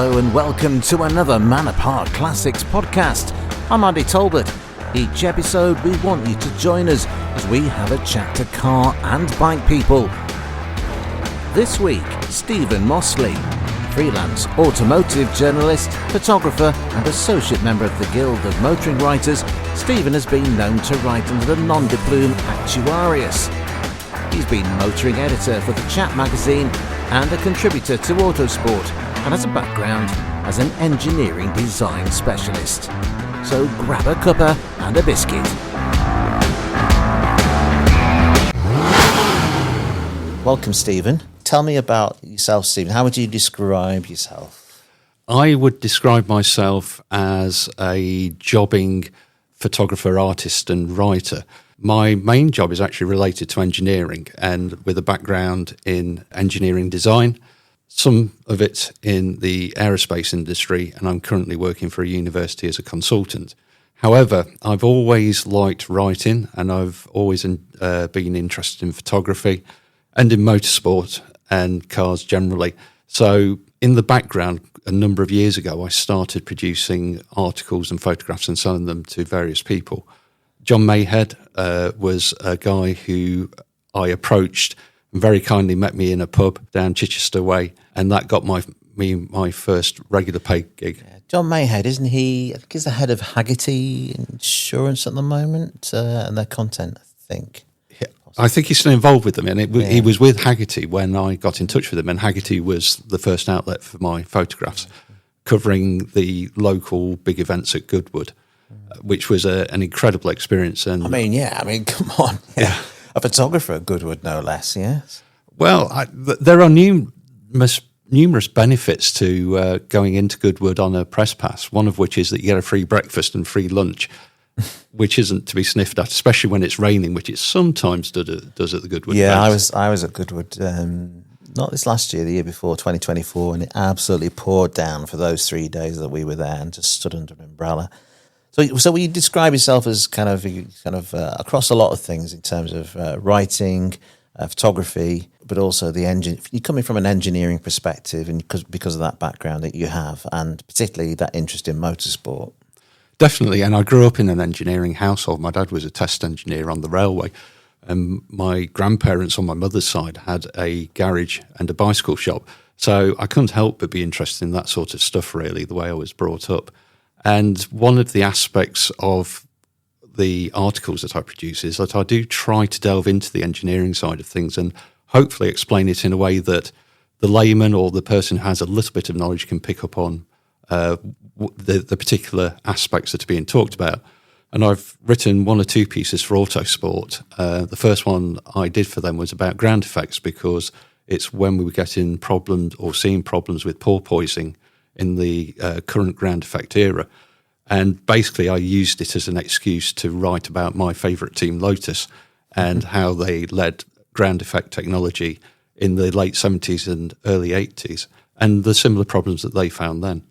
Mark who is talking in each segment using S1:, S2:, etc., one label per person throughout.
S1: Hello and welcome to another Manor Park Classics Podcast. I'm Andy Talbot. Each episode we want you to join us as we have a chat to car and bike people. This week, Stephen Moseley, freelance automotive journalist, photographer and associate member of the Guild of Motoring Writers. Stephen has been known to write under the non-diploom Actuarius. He's been motoring editor for the Chat magazine and a contributor to Autosport, and has a background as an engineering design specialist. So grab a cuppa and a biscuit. Welcome, Stephen. Tell me about yourself, Stephen. How would you describe yourself?
S2: I would describe myself as a jobbing photographer, artist and writer. My main job is actually related to engineering, and with a background in engineering design, some of it in the aerospace industry, and I'm currently working for a university as a consultant. However, I've always liked writing, and I've always been interested in photography and in motorsport and cars generally. So in the background, a number of years ago, I started producing articles and photographs and selling them to various people. John Mayhead was a guy who I approached and very kindly met me in a pub down Chichester Way, and that got me my first regular paid gig.
S1: Yeah. John Mayhead, isn't he? I think he's the head of Haggerty Insurance at the moment, and their content, I think.
S2: Yeah, I think he's still involved with them, and he was with Haggerty when I got in touch with him, and Haggerty was the first outlet for my photographs, covering the local big events at Goodwood, which was an incredible experience. And
S1: come on. Yeah. A photographer at Goodwood, no less, yes?
S2: Well, there are numerous benefits to going into Goodwood on a press pass, one of which is that you get a free breakfast and free lunch, which isn't to be sniffed at, especially when it's raining, which it sometimes does at the Goodwood.
S1: Yeah, I was at Goodwood, not this last year, the year before, 2024, and it absolutely poured down for those 3 days that we were there and just stood under an umbrella. So you describe yourself as kind of across a lot of things in terms of writing, photography, but also you're coming from an engineering perspective, and because of that background that you have, and particularly that interest in motorsport.
S2: Definitely, and I grew up in an engineering household. My dad was a test engineer on the railway, and my grandparents on my mother's side had a garage and a bicycle shop. So I couldn't help but be interested in that sort of stuff, really, the way I was brought up. And one of the aspects of the articles that I produce is that I do try to delve into the engineering side of things and hopefully explain it in a way that the layman or the person who has a little bit of knowledge can pick up on the particular aspects that are being talked about. And I've written one or two pieces for Autosport. The first one I did for them was about ground effects, because it's when we were getting problems or seeing problems with porpoising in the current ground effect era. And basically I used it as an excuse to write about my favourite team, Lotus, and how they led ground effect technology in the late 70s and early 80s, and the similar problems that they found then.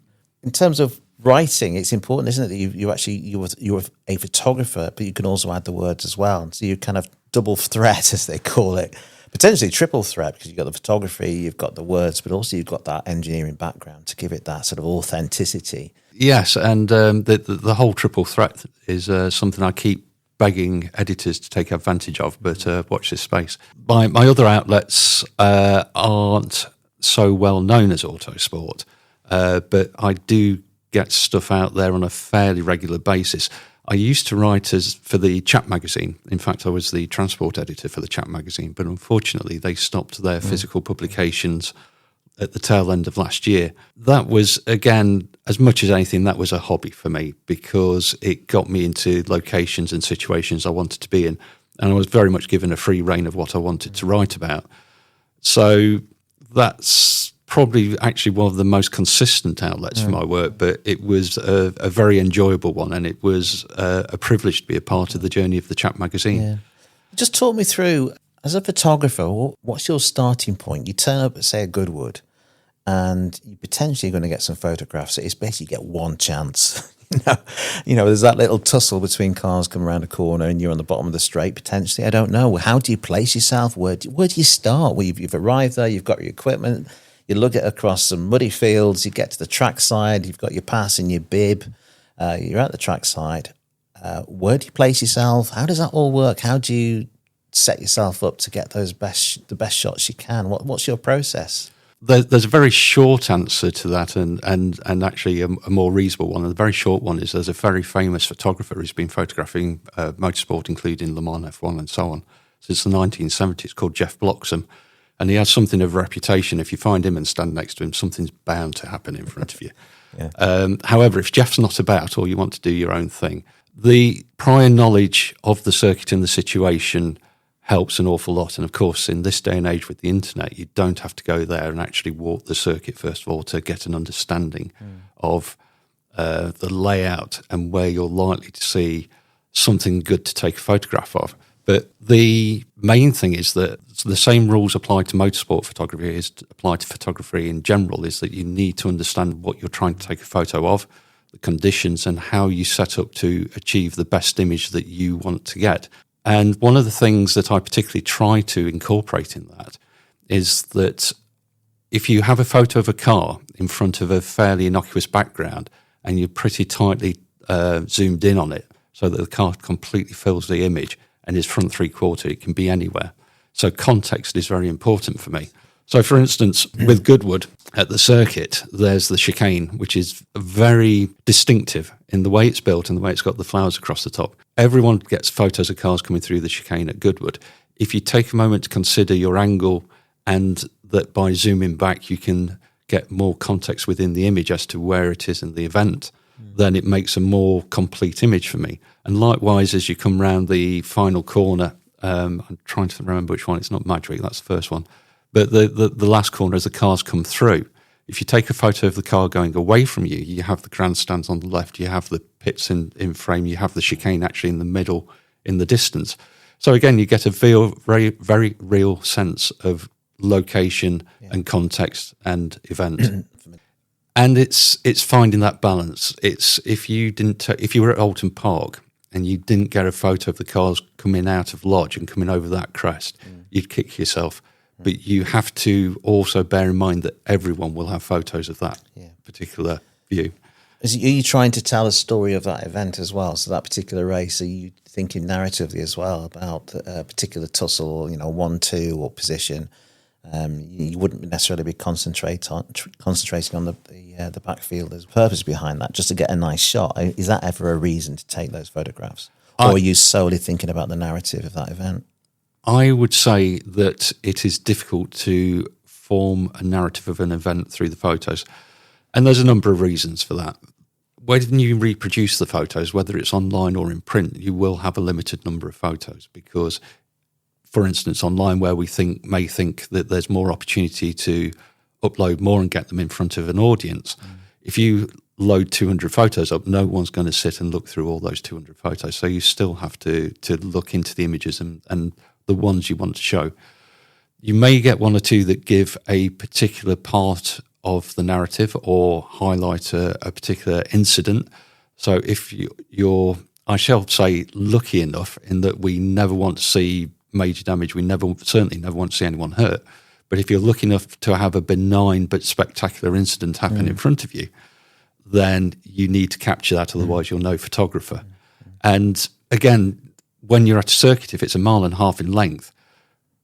S1: In terms of writing, it's important, isn't it, that you're a photographer, but you can also add the words as well. So you kind of double threat, as they call it. Potentially triple threat, because you've got the photography, you've got the words, but also you've got that engineering background to give it that sort of authenticity.
S2: Yes, and the whole triple threat is something I keep begging editors to take advantage of, but watch this space. My other outlets aren't so well known as Autosport, but I do get stuff out there on a fairly regular basis. I used to write for the Chat magazine. In fact, I was the transport editor for the Chat magazine, but unfortunately they stopped their physical publications at the tail end of last year. That was, again, as much as anything, that was a hobby for me, because it got me into locations and situations I wanted to be in, and I was very much given a free rein of what I wanted to write about. So that's probably actually one of the most consistent outlets for my work, but it was a very enjoyable one, and it was a privilege to be a part of the journey of the Chat magazine. Yeah.
S1: Just talk me through, as a photographer, what's your starting point? You turn up at, say, a Goodwood, and you're potentially going to get some photographs. It's basically you get one chance. You know, there's that little tussle between cars coming around a corner and you're on the bottom of the straight, potentially. I don't know. How do you place yourself? Where do you start? Well, you've arrived there, you've got your equipment, You look at across some muddy fields, you get to the trackside, you've got your pass and your bib, you're at the trackside. Where do you place yourself? How does that all work? How do you set yourself up to get the best shots you can? What's your process?
S2: There's a very short answer to that, and actually a more reasonable one. And the very short one is there's a very famous photographer who's been photographing motorsport, including Le Mans F1 and so on, since the 1970s, called Jeff Bloxham. And he has something of a reputation. If you find him and stand next to him, something's bound to happen in front of you. Yeah. However, if Jeff's not about, or you want to do your own thing, the prior knowledge of the circuit and the situation helps an awful lot. And of course, in this day and age with the internet, you don't have to go there and actually walk the circuit, first of all, to get an understanding of the layout and where you're likely to see something good to take a photograph of. But the main thing is that the same rules apply to motorsport photography as apply to photography in general, is that you need to understand what you're trying to take a photo of, the conditions, and how you set up to achieve the best image that you want to get. And one of the things that I particularly try to incorporate in that is that if you have a photo of a car in front of a fairly innocuous background and you're pretty tightly zoomed in on it so that the car completely fills the image and is front three-quarter, it can be anywhere. So context is very important for me. So, for instance, with Goodwood at the circuit, there's the chicane, which is very distinctive in the way it's built and the way it's got the flowers across the top. Everyone gets photos of cars coming through the chicane at Goodwood. If you take a moment to consider your angle, and that by zooming back you can get more context within the image as to where it is in the event, then it makes a more complete image for me. And likewise, as you come round the final corner, I'm trying to remember which one, it's not Madrid, that's the first one, but the last corner as the cars come through, if you take a photo of the car going away from you, you have the grandstands on the left, you have the pits in frame, you have the chicane actually in the middle in the distance. So again, you get a very, very real sense of location and context and event. And it's finding that balance. It's if you were at Alton Park and you didn't get a photo of the cars coming out of Lodge and coming over that crest, you'd kick yourself. But you have to also bear in mind that everyone will have photos of that particular view.
S1: Are you trying to tell a story of that event as well? So that particular race, are you thinking narratively as well about a particular tussle, or 1-2 or position? You wouldn't necessarily be concentrating on the backfield. There's purpose behind that, just to get a nice shot. Is that ever a reason to take those photographs? Or are you solely thinking about the narrative of that event?
S2: I would say that it is difficult to form a narrative of an event through the photos. And there's a number of reasons for that. When you reproduce the photos, whether it's online or in print, you will have a limited number of photos because, for instance, online where we may think that there's more opportunity to upload more and get them in front of an audience, if you load 200 photos up, no one's going to sit and look through all those 200 photos. So you still have to look into the images and the ones you want to show. You may get one or two that give a particular part of the narrative or highlight a particular incident. So if you're, I shall say, lucky enough in that we never want to see major damage, we certainly never want to see anyone hurt. But if you're lucky enough to have a benign but spectacular incident happen in front of you, then you need to capture that, otherwise you're no photographer. And again, when you're at a circuit, if it's 1.5 miles in length,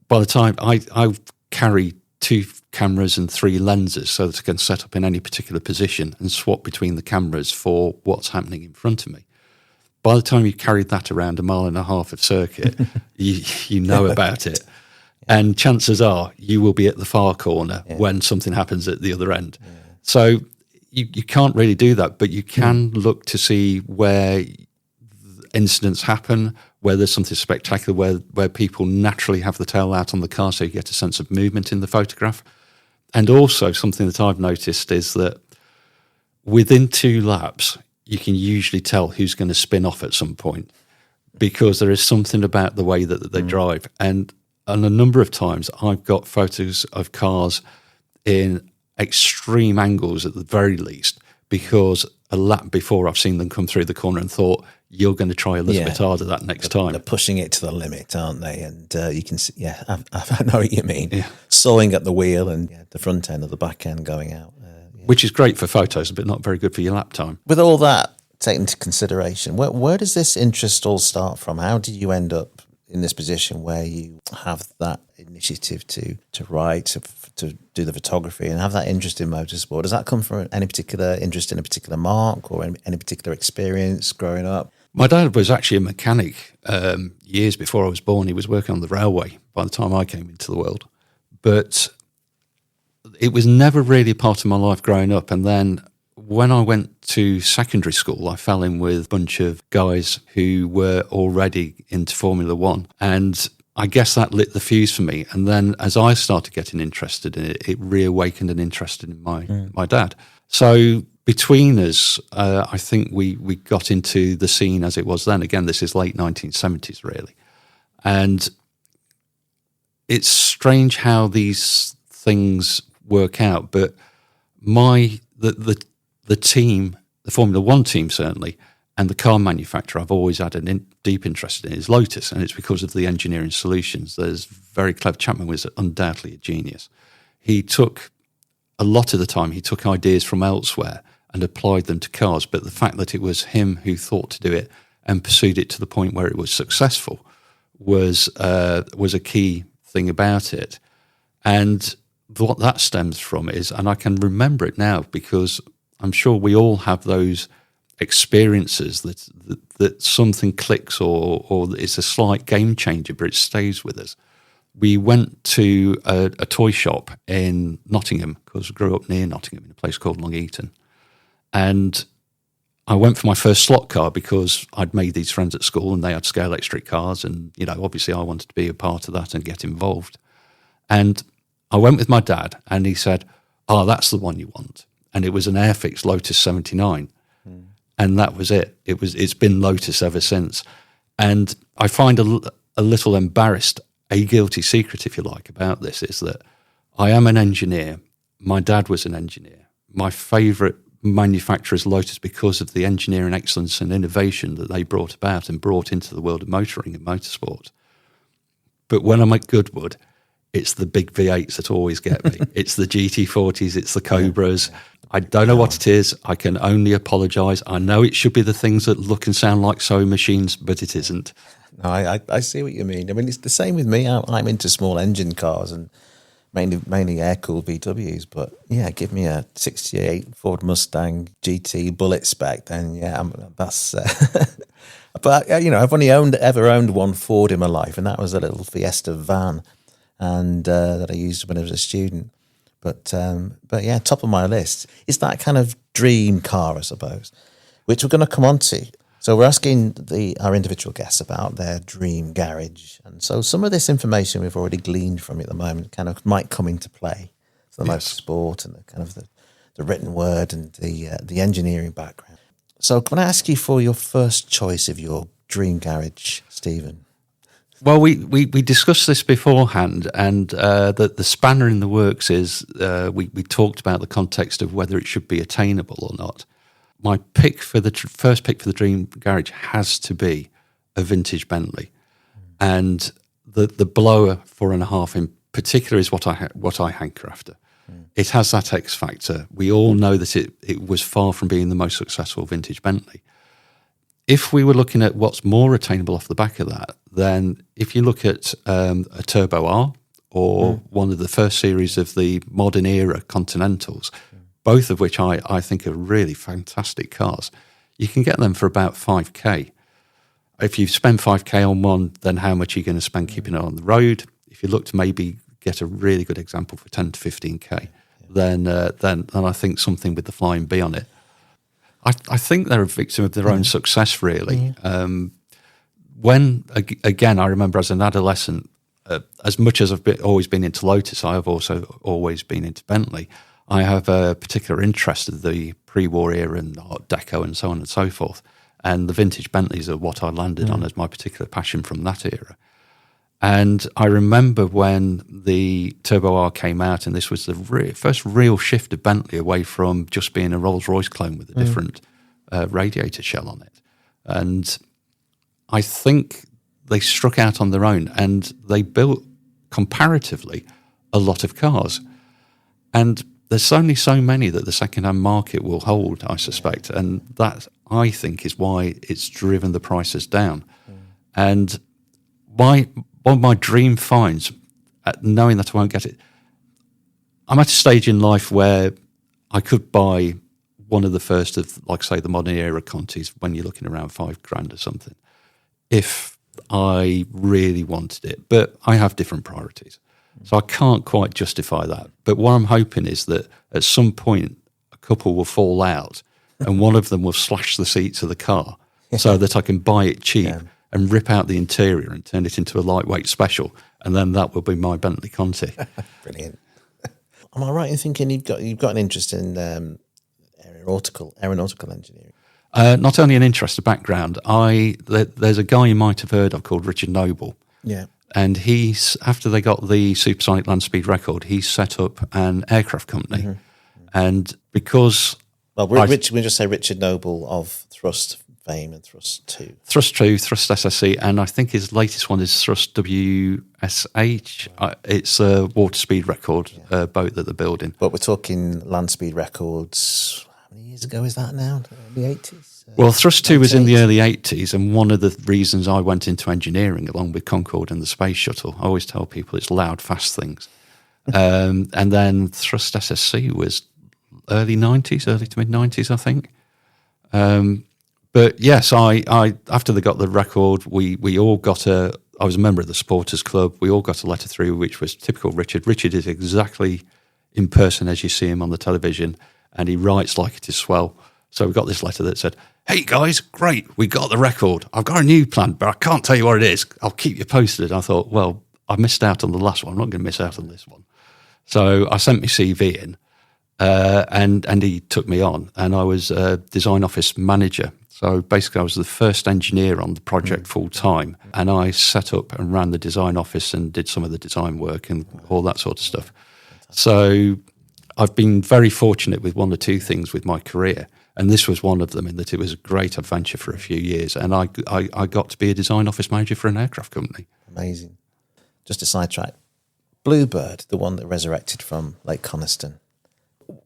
S2: by the time I carry 2 cameras and 3 lenses so that I can set up in any particular position and swap between the cameras for what's happening in front of me. By the time you've carried that around 1.5 miles of circuit, you know about it. And chances are you will be at the far corner when something happens at the other end. Yeah. So you can't really do that, but you can look to see where incidents happen, where there's something spectacular, where people naturally have the tail out on the car, so you get a sense of movement in the photograph. And also something that I've noticed is that within 2 laps, you can usually tell who's going to spin off at some point because there is something about the way that they drive. And a number of times I've got photos of cars in extreme angles at the very least because a lap before I've seen them come through the corner and thought, you're going to try a little bit harder that next time.
S3: They're pushing it to the limit, aren't they? And you can see, I know what you mean. Yeah. Sawing at the wheel and the front end or the back end going out.
S2: Which is great for photos, but not very good for your lap time.
S3: With all that taken into consideration, where does this interest all start from? How did you end up in this position where you have that initiative to write, to do the photography and have that interest in motorsport? Does that come from any particular interest in a particular marque or any particular experience growing up?
S2: My dad was actually a mechanic years before I was born. He was working on the railway by the time I came into the world. But it was never really part of my life growing up. And then when I went to secondary school, I fell in with a bunch of guys who were already into Formula One. And I guess that lit the fuse for me. And then as I started getting interested in it, it reawakened an interest in my dad. So between us, I think we got into the scene as it was then. Again, this is late 1970s, really. And it's strange how these things work out, but the team, the Formula One team certainly, and the car manufacturer I've always had a deep interest in is Lotus, and it's because of the engineering solutions. There's very clever. Chapman was undoubtedly a genius. He took, a lot of the time, he took ideas from elsewhere and applied them to cars, but the fact that it was him who thought to do it and pursued it to the point where it was successful was a key thing about it. And what that stems from is, and I can remember it now because I'm sure we all have those experiences that something clicks or it's a slight game changer, but it stays with us. We went to a toy shop in Nottingham because we grew up near Nottingham in a place called Long Eaton. And I went for my first slot car because I'd made these friends at school and they had scale electric cars. And, obviously I wanted to be a part of that and get involved. And I went with my dad and he said, "Oh, that's the one you want." And it was an Airfix Lotus 79. And that was it. It's been Lotus ever since. And I find a little embarrassed, a guilty secret, if you like, about this is that I am an engineer. My dad was an engineer. My favourite manufacturer is Lotus because of the engineering excellence and innovation that they brought about and brought into the world of motoring and motorsport. But when I'm at Goodwood, it's the big V8s that always get me. It's the GT40s, it's the Cobras. I don't know what it is. I can only apologise. I know it should be the things that look and sound like sewing machines, but it isn't.
S3: No, I see what you mean. I mean, it's the same with me. I'm into small engine cars and mainly air-cooled VWs. But, give me a 68 Ford Mustang GT Bullet spec, then, that's... But, I've only ever owned one Ford in my life, and that was a little Fiesta van and that I used when I was a student. But top of my list is that kind of dream car, I suppose, which we're going to come on to. So we're asking our individual guests about their dream garage. And so some of this information we've already gleaned from it at the moment kind of might come into play for the motorsport and the kind of the written word and the engineering background. So can I ask you for your first choice of your dream garage, Stephen?
S2: Well, we discussed this beforehand, and the spanner in the works is we talked about the context of whether it should be attainable or not. My pick for the first pick for the dream garage has to be a vintage Bentley, and the blower 4.5 in particular is what I hanker after. It has that X factor. We all know that it was far from being the most successful vintage Bentley. If we were looking at what's more attainable off the back of that, then if you look at a Turbo R or one of the first series of the modern era Continentals, both of which I think are really fantastic cars, you can get them for about 5K. If you spend 5K on one, then how much are you going to spend keeping it on the road? If you look to maybe get a really good example for 10 to 15K, then I think something with the Flying B on it. I think they're a victim of their own success, really. When, again, I remember as an adolescent, as much as I've always been into Lotus, I have also always been into Bentley. I have a particular interest in the pre-war era and Art Deco and so on and so forth. And the vintage Bentleys are what I landed on as my particular passion from that era. And I remember when the Turbo R came out, and this was the first real shift of Bentley away from just being a Rolls-Royce clone with a different radiator shell on it. And I think they struck out on their own, and they built comparatively a lot of cars. And there's only so many that the second-hand market will hold, I suspect. And that, I think, is why it's driven the prices down. And one of my dream finds, knowing that I won't get it, I'm at a stage in life where I could buy one of the first of, like, say, the modern era Contis when you're looking around $5,000 or something, if I really wanted it. But I have different priorities. So I can't quite justify that. But what I'm hoping is that at some point a couple will fall out and one of them will slash the seats of the car so that I can buy it cheap and rip out the interior and turn it into a lightweight special. And then that will be my Bentley Conti.
S3: Brilliant. Am I right in thinking you've got an interest in aeronautical engineering?
S2: Not only an interest, a background. There's a guy you might have heard of called Richard Noble. Yeah. And after they got the supersonic land speed record, he set up an aircraft company. Mm-hmm. And because...
S3: Well, we just say Richard Noble of Thrust fame and Thrust 2.
S2: Thrust 2, Thrust SSE, and I think his latest one is Thrust WSH. It's a water speed record boat that they're building.
S3: But we're talking land speed records... How many years ago is that now? The 80s?
S2: Well, Thrust 2 was in the early 80s, and one of the reasons I went into engineering, along with Concorde and the Space Shuttle, I always tell people it's loud, fast things. And then Thrust SSC was early 90s, early to mid-90s, I think. But yes, I after they got the record, we all got I was a member of the supporters club, we all got a letter through, which was typical Richard. Richard is exactly in person as you see him on the television, and he writes like it is swell. So we got this letter that said, "Hey guys, great, we got the record. I've got a new plan, but I can't tell you what it is. I'll keep you posted." I thought, well, I missed out on the last one. I'm not going to miss out on this one. So I sent my CV in, and he took me on, and I was a design office manager. So basically I was the first engineer on the project full time, and I set up and ran the design office and did some of the design work and all that sort of stuff. So I've been very fortunate with one or two things with my career. And this was one of them, in that it was a great adventure for a few years. And I got to be a design office manager for an aircraft company.
S3: Amazing. Just a sidetrack. Bluebird, the one that resurrected from Lake Coniston.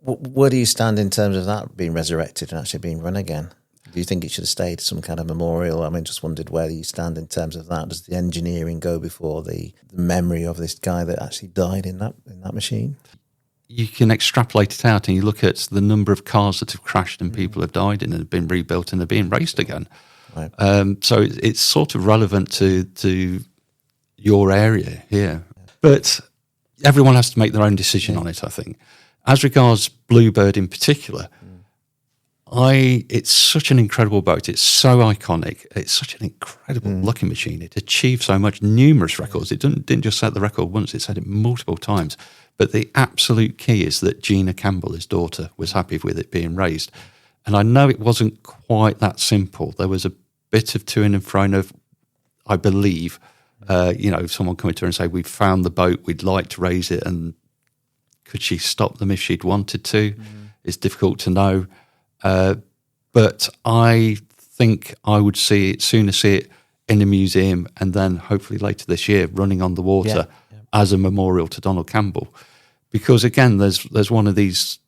S3: Where do you stand in terms of that being resurrected and actually being run again? Do you think it should have stayed some kind of memorial? I mean, just wondered where you stand in terms of that. Does the engineering go before the memory of this guy that actually died in that machine?
S2: You can extrapolate it out and you look at the number of cars that have crashed and people have died in and have been rebuilt and they're being raced again. Right. So it's sort of relevant to your area here. But everyone has to make their own decision on it, I think. As regards Bluebird in particular, it's such an incredible boat. It's so iconic. It's such an incredible looking machine. It achieved so much, numerous records. It didn't just set the record once, it set it multiple times. But the absolute key is that Gina Campbell, his daughter, was happy with it being raised. And I know it wasn't quite that simple. There was a bit of to and fro of, I believe, someone coming to her and say, "We've found the boat, we'd like to raise it," and could she stop them if she'd wanted to? It's difficult to know. But I think I would sooner see it in a museum and then hopefully later this year running on the water as a memorial to Donald Campbell. Because again, there's one of these,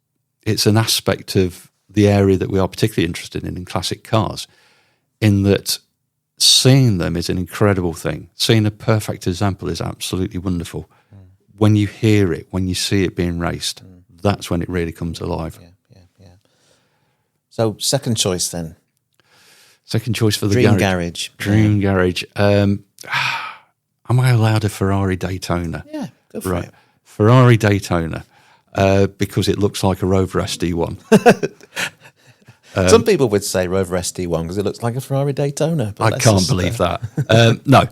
S2: it's an aspect of the area that we are particularly interested in classic cars, in that seeing them is an incredible thing. Seeing a perfect example is absolutely wonderful. When you hear it, when you see it being raced, that's when it really comes alive. Yeah.
S3: So second choice then?
S2: Second choice for the
S3: Dream Garage.
S2: Dream Garage. Am I allowed a Ferrari Daytona?
S3: Yeah, go for it.
S2: Ferrari Daytona, because it looks like a Rover SD1.
S3: Some people would say Rover SD1 because it looks like a Ferrari Daytona.
S2: I can't believe that. No,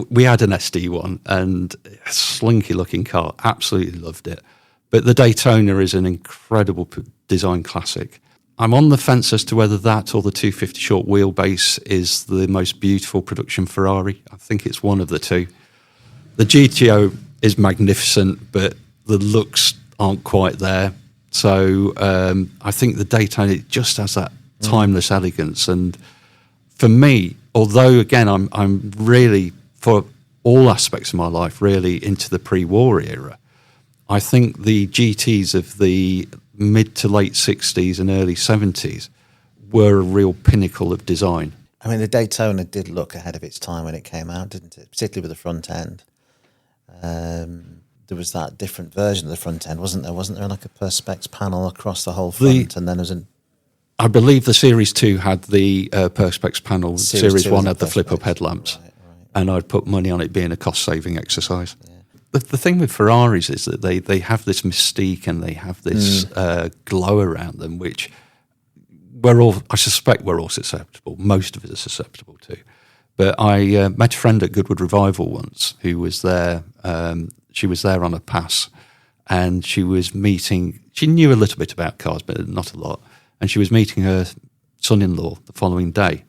S2: we had an SD1 and a slinky looking car. Absolutely loved it. But the Daytona is an incredible design classic. I'm on the fence as to whether that or the 250 short wheelbase is the most beautiful production Ferrari. I think it's one of the two. The GTO is magnificent, but the looks aren't quite there. So I think the Daytona just has that timeless elegance. And for me, although again, I'm really, for all aspects of my life, really into the pre-war era, I think the GTs of the mid to late 60s and early 70s were a real pinnacle of design.
S3: I mean, the Daytona did look ahead of its time when it came out, didn't it? Particularly with the front end. There was that different version of the front end, wasn't there? Wasn't there like a Perspex panel across the whole front? And then there was
S2: I believe the Series 2 had the Perspex panel. Series 1 had the flip-up headlamps. Right. And I'd put money on it being a cost-saving exercise. Yeah. The thing with Ferraris is that they have this mystique and they have this glow around them, which I suspect we're all susceptible. Most of us are susceptible to. But I met a friend at Goodwood Revival once who was there. She was there on a pass, and she was meeting. She knew a little bit about cars, but not a lot. And she was meeting her son-in-law the following day,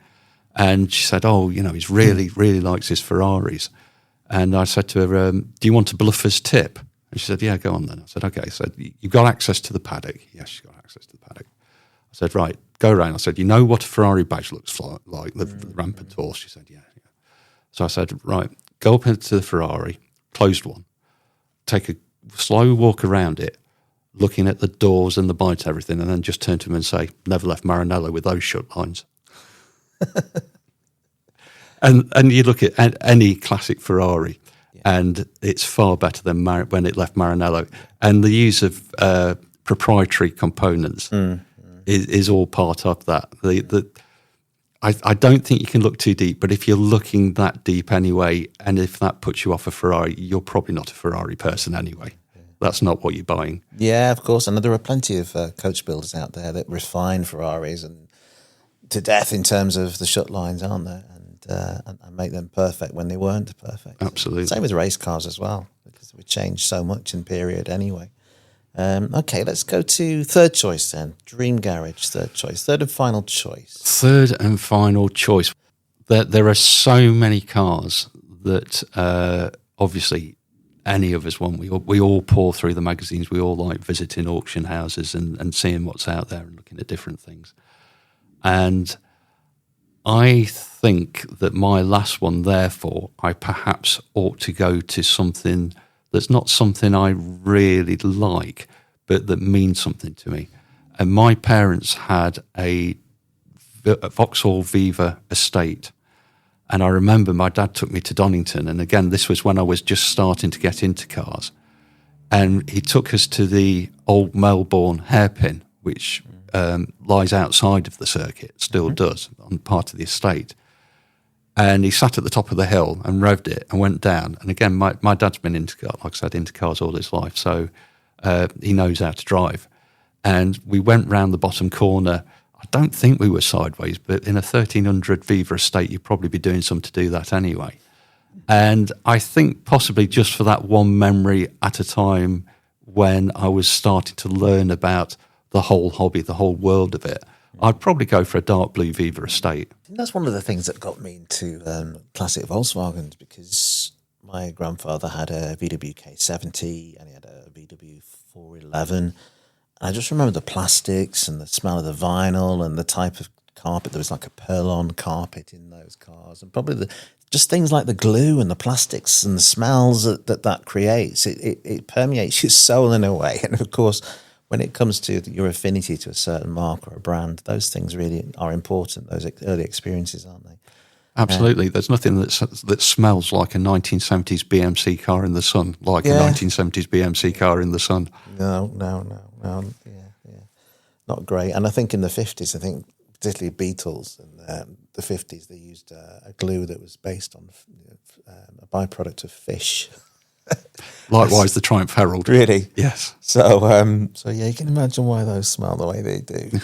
S2: and she said, "Oh, he's really likes his Ferraris." And I said to her, "Do you want a bluffer's tip?" And she said, "Yeah, go on then." I said, "Okay." I said, "You've got access to the paddock?" "Yes, she's got access to the paddock." I said, "Right, go around." I said, "You know what a Ferrari badge looks like, the rampant horse?" She said, "Yeah." So I said, "Right, go up into the Ferrari, closed one, take a slow walk around it, looking at the doors and the bite, everything, and then just turn to him and say, 'Never left Maranello with those shut lines.'" and you look at any classic Ferrari, and it's far better than when it left Maranello. And the use of proprietary components is all part of that. I don't think you can look too deep, but if you're looking that deep anyway, and if that puts you off a Ferrari, you're probably not a Ferrari person anyway. That's not what you're buying.
S3: Yeah, of course. And there are plenty of coach builders out there that refine Ferraris and to death in terms of the shut lines, aren't there? And make them perfect when they weren't perfect.
S2: Absolutely.
S3: Same with race cars as well, because we changed so much in period anyway. Okay, let's go to third choice then. Dream Garage, third choice. Third and final choice.
S2: Third and final choice. There are so many cars that obviously any of us want. We all pour through the magazines. We all like visiting auction houses and seeing what's out there and looking at different things. And I think that my last one, therefore, I perhaps ought to go to something that's not something I really like, but that means something to me. And my parents had a Vauxhall Viva estate. And I remember my dad took me to Donington. And again, this was when I was just starting to get into cars. And he took us to the old Melbourne hairpin, which lies outside of the circuit, still does, on part of the estate. And he sat at the top of the hill and revved it and went down. And again, my dad's been into cars, like I said, into cars all his life, so he knows how to drive. And we went round the bottom corner. I don't think we were sideways, but in a 1300 Viva estate, you'd probably be doing something to do that anyway. And I think possibly just for that one memory at a time when I was starting to learn about the whole hobby, the whole world of it, I'd probably go for a dark blue Viva estate.
S3: I think that's one of the things that got me into classic Volkswagens, because my grandfather had a VW K70 and he had a VW 411. And I just remember the plastics and the smell of the vinyl and the type of carpet. There was like a Perlon carpet in those cars, and probably just things like the glue and the plastics and the smells that creates. It permeates your soul in a way. And of course, when it comes to your affinity to a certain mark or a brand, those things really are important, those early experiences, aren't they?
S2: Absolutely. There's nothing that smells like a 1970s BMC car in the sun, like a 1970s BMC car in the sun.
S3: No. Yeah. Not great. And I think in the 50s, particularly Beatles in the 50s, they used a glue that was based on a byproduct of fish.
S2: Likewise, the Triumph Herald.
S3: Really?
S2: Yes.
S3: So yeah, you can imagine why those smell the way they do.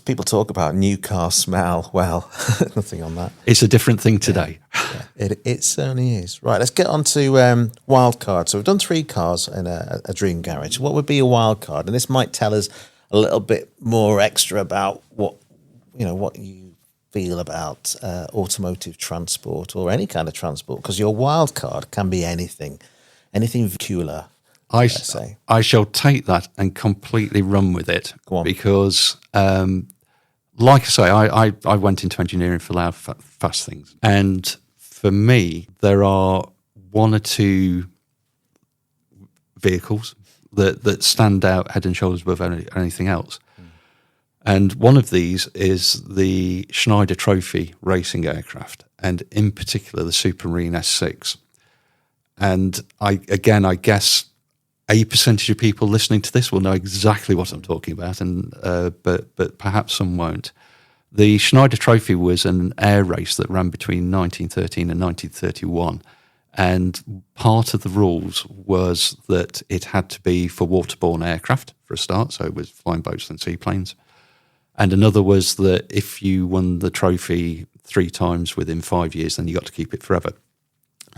S3: People talk about new car smell. Well, nothing on that.
S2: It's a different thing today.
S3: Yeah, it certainly is. Right, let's get on to wild cards. So we've done 3 cars in a dream garage. What would be a wild card? And this might tell us a little bit more extra about what you feel about automotive transport or any kind of transport, because your wild card can be anything cooler.
S2: I shall take that and completely run with it,
S3: Go on.
S2: because like I say, I went into engineering for loud, fast things. And for me, there are one or two vehicles that stand out head and shoulders above anything else. And one of these is the Schneider Trophy racing aircraft, and in particular the Supermarine S6. And I guess a percentage of people listening to this will know exactly what I'm talking about, and but perhaps some won't. The Schneider Trophy was an air race that ran between 1913 and 1931, and part of the rules was that it had to be for waterborne aircraft for a start, so it was flying boats and seaplanes. And another was that if you won the trophy 3 times within 5 years, then you got to keep it forever.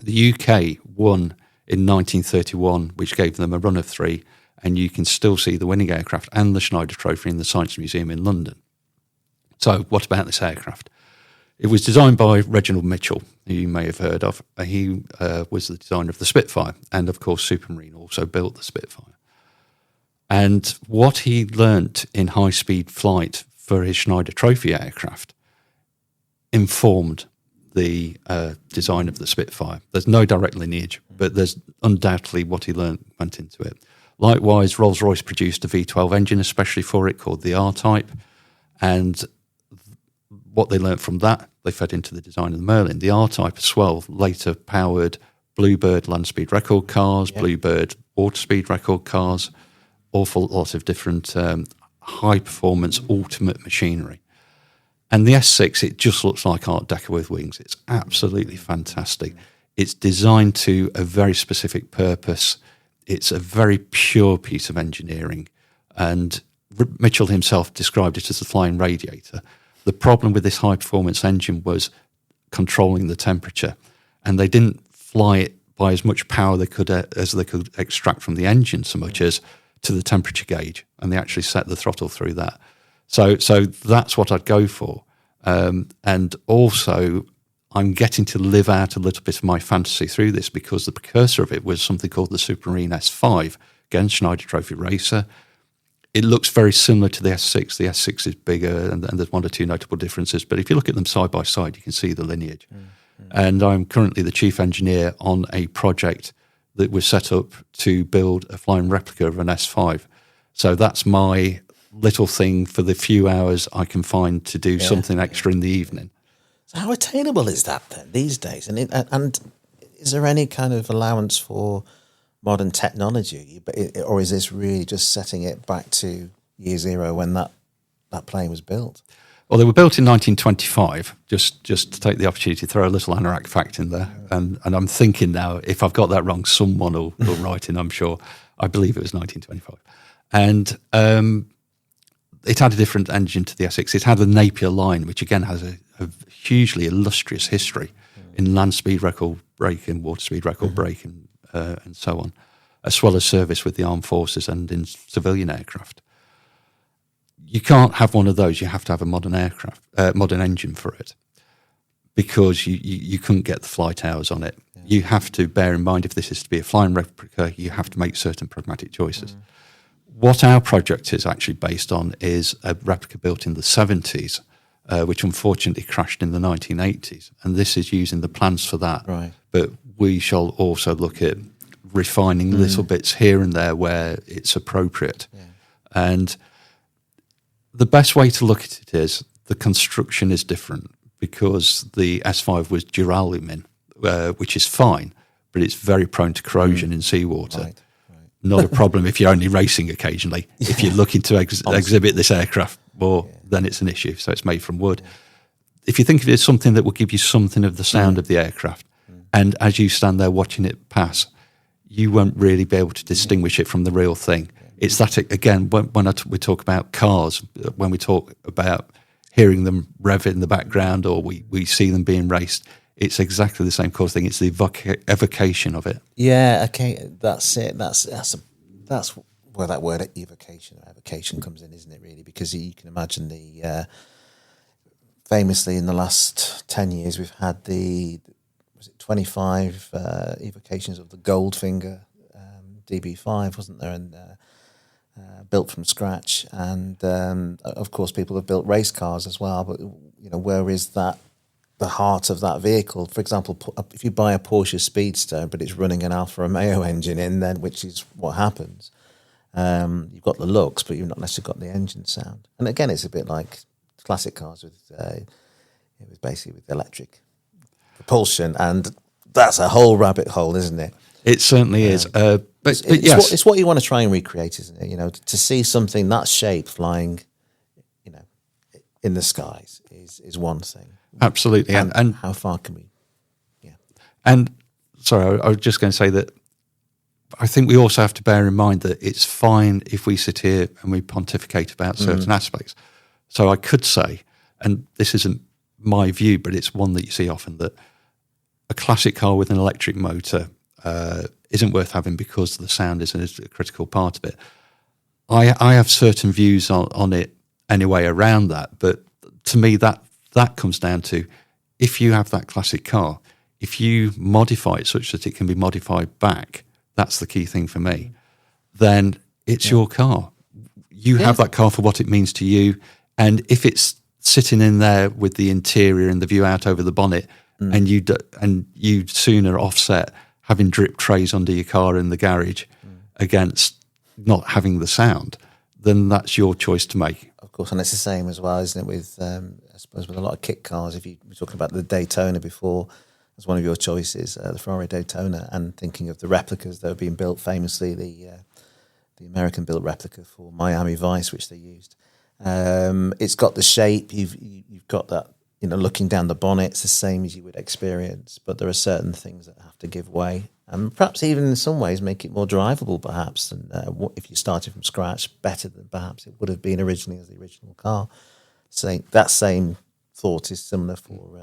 S2: The UK won in 1931, which gave them a run of 3, and you can still see the winning aircraft and the Schneider Trophy in the Science Museum in London. So what about this aircraft? It was designed by Reginald Mitchell, who you may have heard of. He was the designer of the Spitfire, and of course Supermarine also built the Spitfire. And what he learnt in high-speed flight for his Schneider Trophy aircraft informed the design of the Spitfire. There's no direct lineage, but there's undoubtedly what he learnt went into it. Likewise, Rolls-Royce produced a V12 engine especially for it called the R-Type, and what they learnt from that, they fed into the design of the Merlin. The R-Type as well later powered Bluebird land speed record cars, Bluebird water speed record cars, awful lot of different high-performance ultimate machinery. And the S6, it just looks like Art Deco with wings. It's absolutely fantastic. It's designed to a very specific purpose. It's a very pure piece of engineering. And Mitchell himself described it as the flying radiator. The problem with this high-performance engine was controlling the temperature. And they didn't fly it by as much power as they could extract from the engine so much as to the temperature gauge. And they actually set the throttle through that. So that's what I'd go for. And also, I'm getting to live out a little bit of my fantasy through this because the precursor of it was something called the Supermarine S5, again, Schneider Trophy Racer. It looks very similar to the S6. The S6 is bigger, and there's 1 or 2 notable differences. But if you look at them side by side, you can see the lineage. And I'm currently the chief engineer on a project that was set up to build a flying replica of an S5. So that's my little thing for the few hours I can find to do something extra in the evening.
S3: So how attainable is that then these days? And is there any kind of allowance for modern technology, or is this really just setting it back to year zero when that plane was built?
S2: Well, they were built in 1925, just to take the opportunity to throw a little anorak fact in there. And I'm thinking now, if I've got that wrong, someone will write in, I'm sure. I believe it was 1925. And it had a different engine to the S6. It had a Napier line, which again has a hugely illustrious history in land speed record braking, water speed record braking, and so on, as well as service with the armed forces and in civilian aircraft. You can't have one of those. You have to have a modern engine for it, because you couldn't get the flight hours on it. Yeah. You have to bear in mind, if this is to be a flying replica, you have to make certain pragmatic choices. What our project is actually based on is a replica built in the 70s, which unfortunately crashed in the 1980s. And this is using the plans for that. Right. But we shall also look at refining little bits here and there where it's appropriate. Yeah. And the best way to look at it is the construction is different, because the S5 was duralumin, which is fine, but it's very prone to corrosion in seawater. Right. Not a problem if you're only racing occasionally. If you're looking to exhibit this aircraft more, then it's an issue. So it's made from wood. If you think of it as something that will give you something of the sound of the aircraft, and as you stand there watching it pass, you won't really be able to distinguish it from the real thing. It's that, again, when we talk about cars, when we talk about hearing them rev in the background, or we see them being raced, it's exactly the same kind of thing. It's the evocation of it.
S3: Yeah, okay, that's it. That's where that word evocation comes in, isn't it? Really, because you can imagine famously in the last 10 years we've had 25 evocations of the Goldfinger DB5, wasn't there? And built from scratch, and of course people have built race cars as well. But where is that? The heart of that vehicle. For example, if you buy a Porsche Speedster, but it's running an Alfa Romeo engine in, then which is what happens. You've got the looks, but you've not necessarily got the engine sound. And again, it's a bit like classic cars with basically with electric propulsion, and that's a whole rabbit hole, isn't it?
S2: It certainly is. But
S3: yes, it's what you want to try and recreate, isn't it? To see something that shape flying, in the skies is one thing.
S2: Absolutely, and
S3: how far can we? Yeah.
S2: And sorry, I was just going to say that I think we also have to bear in mind that it's fine if we sit here and we pontificate about certain aspects. So I could say, and this isn't my view, but it's one that you see often, that a classic car with an electric motor isn't worth having because the sound is a critical part of it. I have certain views on it anyway around that, but to me that comes down to, if you have that classic car, if you modify it such that it can be modified back, that's the key thing for me, then it's your car. You have that car for what it means to you, and if it's sitting in there with the interior and the view out over the bonnet, and you sooner offset having drip trays under your car in the garage against not having the sound, then that's your choice to make.
S3: Of course, and it's the same as well, isn't it, with, I suppose, with a lot of kit cars. If you were talking about the Daytona before as one of your choices, the Ferrari Daytona, and thinking of the replicas that have been built famously, the American-built replica for Miami Vice, which they used. It's got the shape, you've got that, looking down the bonnet, it's the same as you would experience, but there are certain things that have to give way, and perhaps even in some ways make it more drivable, perhaps, than if you started from scratch, better than perhaps it would have been originally as the original car. So that same thought is similar for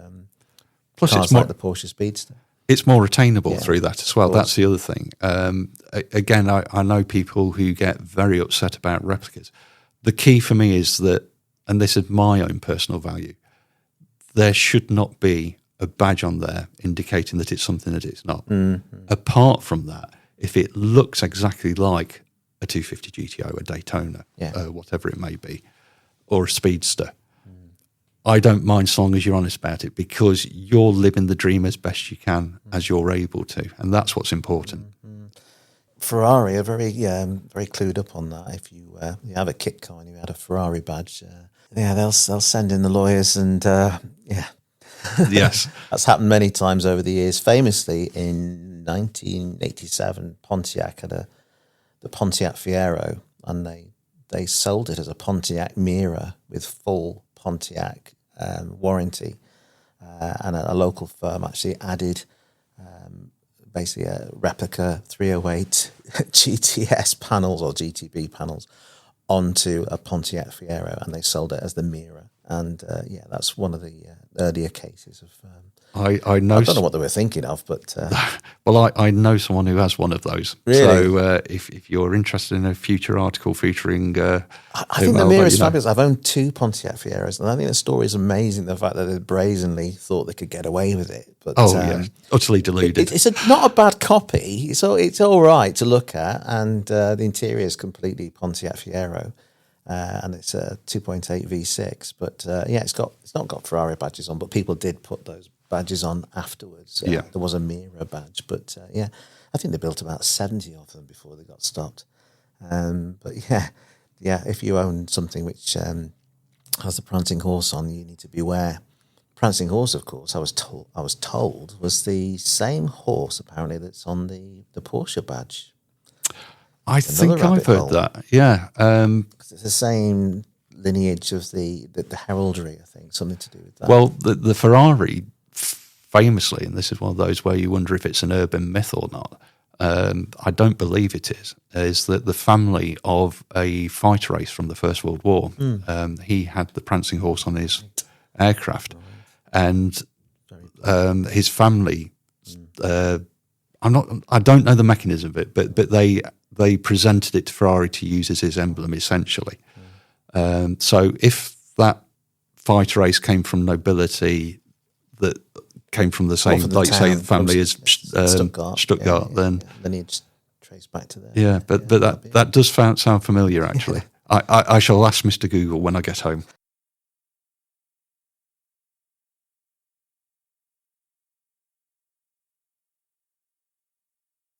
S2: Plus
S3: cars
S2: it's more,
S3: like the Porsche Speedster.
S2: It's more attainable through that as well. That's the other thing. Again, I know people who get very upset about replicas. The key for me is that, and this is my own personal value, there should not be a badge on there indicating that it's something that it's not. Mm-hmm. Apart from that, if it looks exactly like a 250 GTO, a Daytona, whatever it may be, or a Speedster, I don't mind so long as you're honest about it, because you're living the dream as best you can as you're able to, and that's what's important.
S3: Mm-hmm. Ferrari are very clued up on that. If you have a kit car and you had a Ferrari badge, they'll send in the lawyers, and
S2: yes,
S3: that's happened many times over the years. Famously, in 1987, Pontiac had the Pontiac Fiero, and they sold it as a Pontiac Mira with full Pontiac warranty, and a local firm actually added basically a replica 308 GTS panels or GTB panels onto a Pontiac Fiero, and they sold it as the Mira. And that's one of the earlier cases of.
S2: I know.
S3: I don't know what they were thinking of, but
S2: well, I know someone who has one of those.
S3: Really?
S2: So if you're interested in a future article featuring,
S3: I think the Mira is fabulous. I've owned two Pontiac Fieros, and I think the story is amazing. The fact that they brazenly thought they could get away with it, but
S2: utterly deluded.
S3: It's not a bad copy. It's all right to look at, and the interior is completely Pontiac Fiero. And it's a 2.8 V6, but it's not got Ferrari badges on, but people did put those badges on afterwards. There was a Mira badge, but I think they built about 70 of them before they got stopped. But if you own something which has the prancing horse on, you need to beware. Prancing horse, of course, I was told was the same horse apparently that's on the Porsche badge.
S2: I think I've heard that. Yeah,
S3: it's the same lineage of the heraldry. I think something to do with that.
S2: Well, the Ferrari, famously, and this is one of those where you wonder if it's an urban myth or not. I don't believe it is that the family of a fighter race from the First World War, he had the prancing horse on his aircraft, and his family. I don't know the mechanism of it, but they presented it to Ferrari to use as his emblem, essentially. So if that fighter race came from nobility that came from the same, like you say, family as Stuttgart, then
S3: lineage trace back to there.
S2: Yeah, but that does sound familiar, actually. I shall ask Mr. Google when I get home.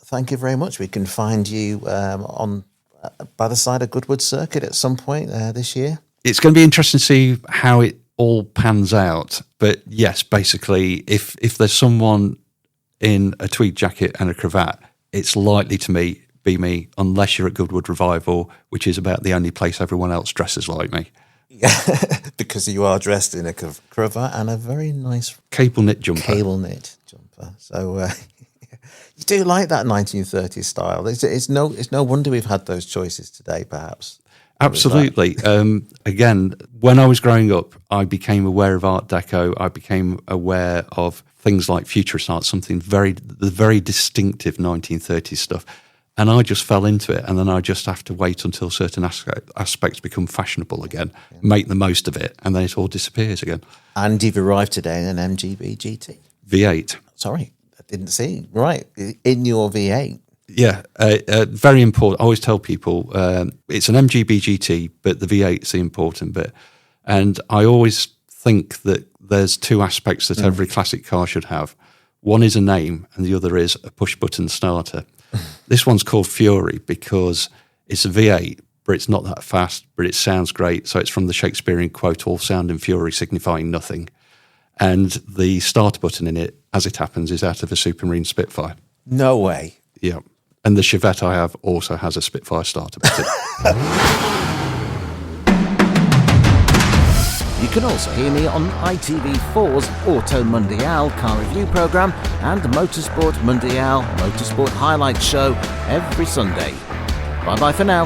S3: Thank you very much. We can find you by the side of Goodwood Circuit at some point this year.
S2: It's going to be interesting to see how it all pans out. But yes, basically, if there's someone in a tweed jacket and a cravat, it's likely to be me, unless you're at Goodwood Revival, which is about the only place everyone else dresses like me.
S3: Yeah, because you are dressed in a cravat and a very nice
S2: cable knit jumper.
S3: So you do like that 1930s style. It's no wonder we've had those choices today, perhaps.
S2: Absolutely. Again, when I was growing up, I became aware of Art Deco. I became aware of things like Futurist art, the very distinctive 1930s stuff. And I just fell into it. And then I just have to wait until certain aspects become fashionable again, make the most of it, and then it all disappears again.
S3: And you've arrived today in an MGB GT.
S2: V8.
S3: Sorry, I didn't see. Right, in your V8.
S2: Yeah, very important. I always tell people it's an MGB GT, but the V8 is the important bit. And I always think that there's two aspects that every classic car should have. One is a name, and the other is a push-button starter. This one's called Fury because it's a V8, but it's not that fast, but it sounds great. So it's from the Shakespearean quote, all sound and fury signifying nothing. And the starter button in it, as it happens, is out of a Supermarine Spitfire.
S3: No way.
S2: Yeah. And the Chevette I have also has a Spitfire starter button.
S1: You can also hear me on ITV4's Auto Mundial car review programme and the Motorsport Mundial Motorsport Highlights show every Sunday. Bye-bye for now.